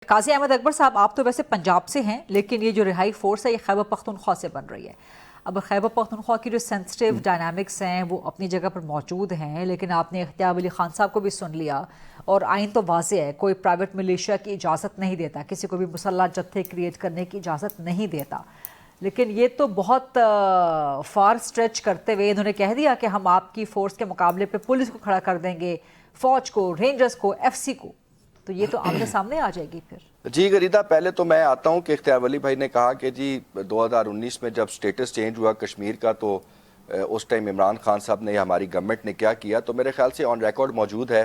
قاضی احمد اکبر صاحب، آپ تو ویسے پنجاب سے ہیں، لیکن یہ جو رہائی فورس ہے یہ خیبر پختونخوا سے بن رہی ہے۔ اب خیبر پختونخوا کی جو سینسٹیو ڈائنامکس ہیں وہ اپنی جگہ پر موجود ہیں، لیکن آپ نے اختیار ولی خان صاحب کو بھی سن لیا، اور آئین تو واضح ہے، کوئی پرائیویٹ ملیشیا کی اجازت نہیں دیتا، کسی کو بھی مسلح جتھے کریٹ کرنے کی اجازت نہیں دیتا۔ لیکن یہ تو بہت فار سٹریچ کرتے ہوئے انہوں نے کہہ دیا کہ ہم آپ کی فورس کے مقابلے پہ پولیس کو کھڑا کر دیں گے، فوج کو، رینجرز کو، ایف سی کو، تو یہ تو آمنے سامنے آ جائے گی پھر۔ جی غریدہ، پہلے تو میں آتا ہوں کہ اختیار ولی بھائی نے کہا کہ جی 2019 میں جب سٹیٹس چینج ہوا کشمیر کا تو اس ٹائم عمران خان صاحب نے ہماری گورنمنٹ نے کیا کیا، تو میرے خیال سے آن ریکارڈ موجود ہے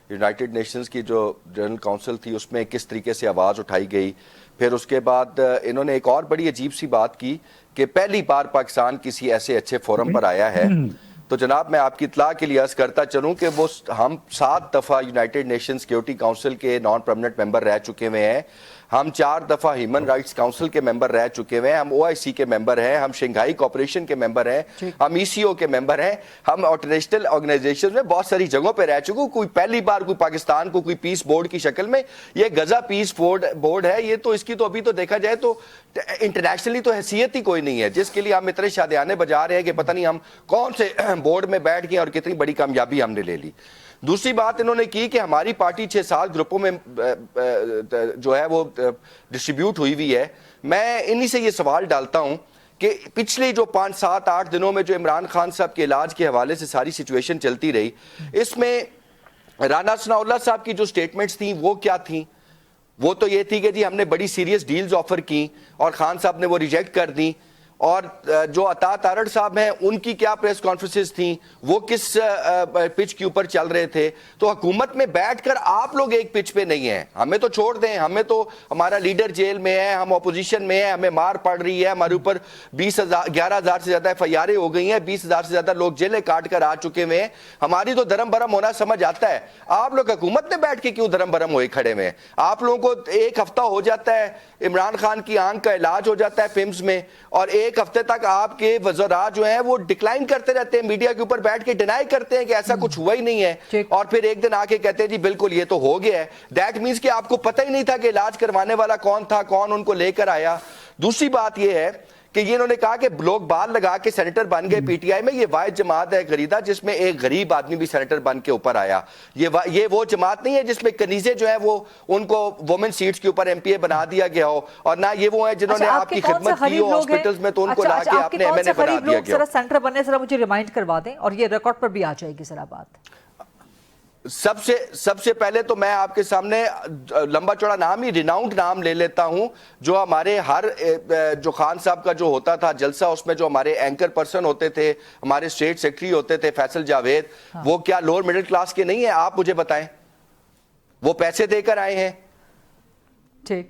یونائٹڈ نیشنز کی جو جنرل کونسل تھی اس میں کس طریقے سے آواز اٹھائی گئی۔ پھر اس کے بعد انہوں نے ایک اور بڑی عجیب سی بات کی کہ پہلی بار پاکستان کسی ایسے اچھے فورم پر آیا ہے۔ تو جناب میں آپ کی اطلاع کے لیے عرض کرتا چلوں کہ وہ ہم 7 دفعہ یونائٹڈ نیشن سیکیورٹی کاؤنسل کے نان پرماننٹ ممبر رہ چکے ہوئے ہیں، ہم 4 دفعہ ہیومن رائٹس کاؤنسل کے ممبر رہ چکے ہوئے ہیں، ہم OIC کے ممبر ہیں، ہم شنگھائی کوپریشن کے ممبر ہیں، ہم ECO کے ممبر ہیں، ہم انٹرنیشنل آرگنائزیشن میں بہت ساری جگہوں پہ رہ چکے۔ کوئی پہلی بار کوئی پاکستان کو کوئی پیس بورڈ کی شکل میں، یہ غزہ پیس بورڈ ہے، یہ تو اس کی تو ابھی تو دیکھا جائے تو انٹرنیشنلی تو حیثیت ہی کوئی نہیں ہے، جس کے لیے ہم اتنے شادیانے بجا رہے ہیں کہ پتہ نہیں ہم کون سے بورڈ میں بیٹھ گئے اور کتنی بڑی کامیابی ہم نے لے لی۔ دوسری بات انہوں نے کی کہ ہماری پارٹی 6-7 گروپوں میں جو ہے وہ ڈسٹریبیوٹ ہوئی ہے۔ میں انہی سے یہ سوال ڈالتا ہوں کہ پچھلی جو 5-7-8 دنوں میں جو عمران خان صاحب کے علاج کے حوالے سے ساری سچویشن چلتی رہی، اس میں رانا ثناء اللہ صاحب کی جو سٹیٹمنٹس تھیں وہ کیا تھیں؟ وہ تو یہ تھی کہ جی ہم نے بڑی سیریس ڈیلز آفر کی اور خان صاحب نے وہ ریجیکٹ کر دیں، اور جو عطا تارڑ صاحب ہیں ان کی کیا پریس کانفرنسز تھیں، وہ کس پچ کے اوپر چل رہے تھے۔ تو حکومت میں بیٹھ کر آپ لوگ ایک پچ پہ نہیں ہیں، ہمیں تو چھوڑ دیں، ہمیں تو ہمارا لیڈر جیل میں ہے، ہم اپوزیشن میں ہیں، ہمیں مار پڑ رہی ہے، ہمارے اوپر 11,000 سے زیادہ FIR ہو گئی ہیں، 20,000 سے زیادہ لوگ جیلیں کاٹ کر آ چکے ہوئے ہیں، ہماری تو دھرم برم ہونا سمجھ آتا ہے۔ آپ لوگ حکومت میں بیٹھ کے کیوں دھرم برم ہوئے کھڑے ہوئے ہیں؟ آپ لوگوں کو ایک ہفتہ ہو جاتا ہے عمران خان کی آنکھ کا علاج ہو جاتا ہے پیمز میں، اور ایک ہفتے تک آپ کے وزراء جو ہیں وہ ڈکلائن کرتے رہتے ہیں، میڈیا کے اوپر بیٹھ کے ڈینائی کرتے ہیں کہ ایسا کچھ ہوا ہی نہیں ہے، اور پھر ایک دن آ کے کہتے ہیں جی بالکل یہ تو ہو گیا ہے۔ دیٹ مینس کہ آپ کو پتہ ہی نہیں تھا کہ علاج کروانے والا کون تھا، کون ان کو لے کر آیا۔ دوسری بات یہ ہے کہ یہ انہوں نے کہا کہ لوگ بال لگا کے سینیٹر بن گئے PTI میں، یہ واحد جماعت ہے غریدہ جس میں ایک غریب آدمی بھی سینیٹر بن کے اوپر آیا۔ یہ وہ جماعت نہیں ہے جس میں کنیزیں جو ہیں وہ ان کو وومن سیٹس کے اوپر MPA بنا دیا گیا ہو، اور نہ یہ وہ ہیں جنہوں نے آپ کی خدمت کی ہو ہاسپٹلز میں تو ان کو لا کے آپ نے MNA بنا دیا گیا ہو۔ سینیٹر بننے ذرا مجھے ریمائنڈ کروا دیں، اور یہ ریکارڈ پر بھی آ جائے گی ذرا بات۔ سب سے پہلے تو میں آپ کے سامنے لمبا چوڑا نام ہی ریناؤنڈ نام لے لیتا ہوں، جو ہمارے ہر جو خان صاحب کا جو ہوتا تھا جلسہ، اس میں جو ہمارے اینکر پرسن ہوتے تھے، ہمارے اسٹیٹ سیکرٹری ہوتے تھے فیصل جاوید، وہ کیا لوور مڈل کلاس کے نہیں ہیں؟ آپ مجھے بتائیں، وہ پیسے دے کر آئے ہیں؟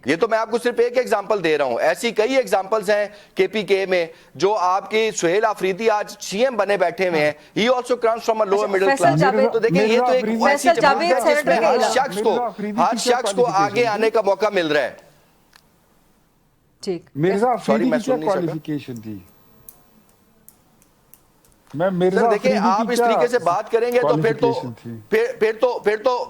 یہ تو میں آپ کو صرف ایک ایگزامپل دے رہا ہوں، ایسی کئی ایگزامپلز ہیں KPK میں، جو آپ کے سہیل آفریدی آج CM بنے بیٹھے ہوئے ہیں، he also comes from a lower middle class۔ تو دیکھیں یہ تو ایک ایسی جماعت ہے جس میں ہر شخص کو آگے آنے کا موقع مل رہا ہے۔ مرزا آفریدی کی کیا کوالیفیکیشن تھی؟ دیکھیں آپ اس طریقے سے بات کریں گے تو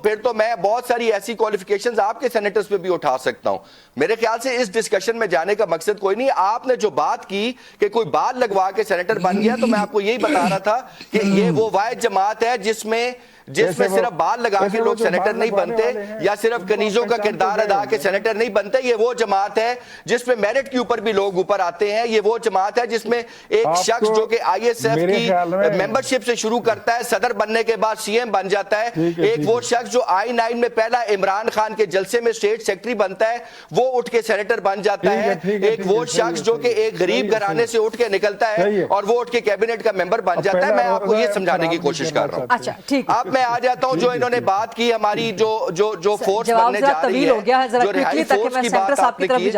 پھر تو میں بہت ساری ایسی کوالیفیکیشنز آپ کے سینیٹرز پہ بھی اٹھا سکتا ہوں۔ میرے خیال سے اس ڈسکشن میں جانے کا مقصد کوئی نہیں۔ آپ نے جو بات کی کہ کوئی بال لگوا کے سینیٹر بن گیا، تو میں آپ کو یہی بتا رہا تھا کہ یہ وہ واحد جماعت ہے جس میں صرف بال لگا کے لوگ سینیٹر نہیں بنتے، یا صرف کنیزوں کا کردار ادا کے سینیٹر نہیں بنتے۔ یہ وہ جماعت ہے جس میں میرٹ کے اوپر بھی لوگ اوپر آتے ہیں۔ یہ وہ جماعت ہے جس میں ایک شخص جو کہ ISF کی ممبرشپ سے شروع کرتا ہے، صدر بننے کے بعد CM بن جاتا ہے۔ ایک وہ شخص جو I9 میں پہلا عمران خان کے جلسے میں اسٹیٹ سیکرٹری بنتا ہے، وہ اٹھ کے سینیٹر بن جاتا ہے۔ ایک وہ شخص جو کہ ایک غریب گھرانے سے اٹھ کے نکلتا ہے اور وہ اٹھ کے کیبنٹ کا ممبر بن جاتا ہے۔ میں آپ کو یہ سمجھانے کی کوشش کر رہا ہوں۔ اب میں آ جاتا ہوں جو انہوں نے بات کی ہماری جو فورس بننے جا رہی ہے، جو رہائی فورس کی بات آپ نے کی،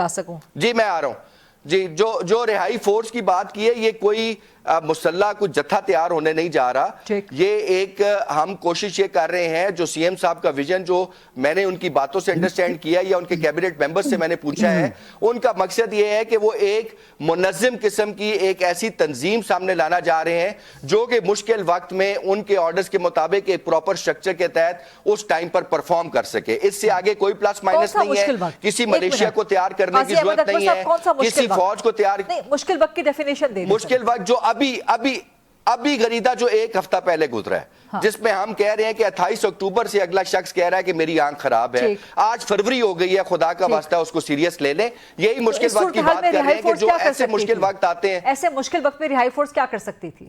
جی میں آ رہا ہوں، جی جو رہائی فورس کی بات کی ہے، یہ کوئی مسلح کچھ جتھا تیار ہونے نہیں جا رہا. یہ ایک ہم کوشش یہ کر رہے ہیں جو سی ایم صاحب کا ویژن جو میں نے ان کی باتوں سے انڈرسٹینڈ کیا یا ان کے کیبنٹ ممبر سے میں نے پوچھا ہے, ان کا مقصد یہ ہے کہ وہ ایک منظم قسم کی ایک ایسی تنظیم سامنے لانا جا رہے ہیں جو کہ مشکل وقت میں ان کے آرڈرز کے مطابق ایک پراپر سٹرکچر کے تحت اس ٹائم پر پرفارم کر سکے. اس سے آگے کوئی پلس مائنس نہیں ہے, کسی ملیشیا کو تیار کرنے کی ضرورت نہیں ہے, کسی فوج کو تیار. مشکل وقت کی ڈیفینیشن دے دیں. مشکل وقت جو ابھی غریدہ جو ایک ہفتہ پہلے گزرا ہے, جس میں ہم کہہ رہے ہیں کہ 28 اکتوبر سے اگلا شخص کہہ رہا ہے کہ میری آنکھ خراب ہے, آج فروری ہو گئی ہے, خدا کا واسطہ اس کو سیریس لے لیں. یہی مشکل وقت کی بات کر رہے ہیں کہ جو ایسے مشکل وقت آتے ہیں, ایسے مشکل وقت میں رہائی فورس کیا کر سکتی تھی؟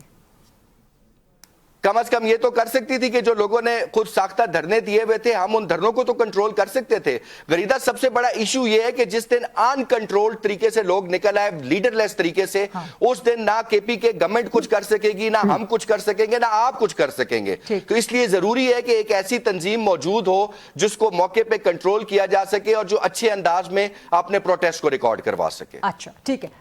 کم از کم یہ تو کر سکتی تھی کہ جو لوگوں نے خود ساختہ دھرنے دیے ہوئے تھے ہم ان دھرنوں کو تو کنٹرول کر سکتے تھے. غریدہ سب سے بڑا ایشو یہ ہے کہ جس دن ان کنٹرول طریقے سے لوگ نکل آئے لیڈر لیس طریقے سے, اس دن نہ کے پی کے گورنمنٹ کچھ کر سکے گی, نہ ہم کچھ کر سکیں گے, نہ آپ کچھ کر سکیں گے. تو اس لیے ضروری ہے کہ ایک ایسی تنظیم موجود ہو جس کو موقع پہ کنٹرول کیا جا سکے اور جو اچھے انداز میں اپنے پروٹیسٹ کو ریکارڈ کروا سکے. اچھا ٹھیک ہے.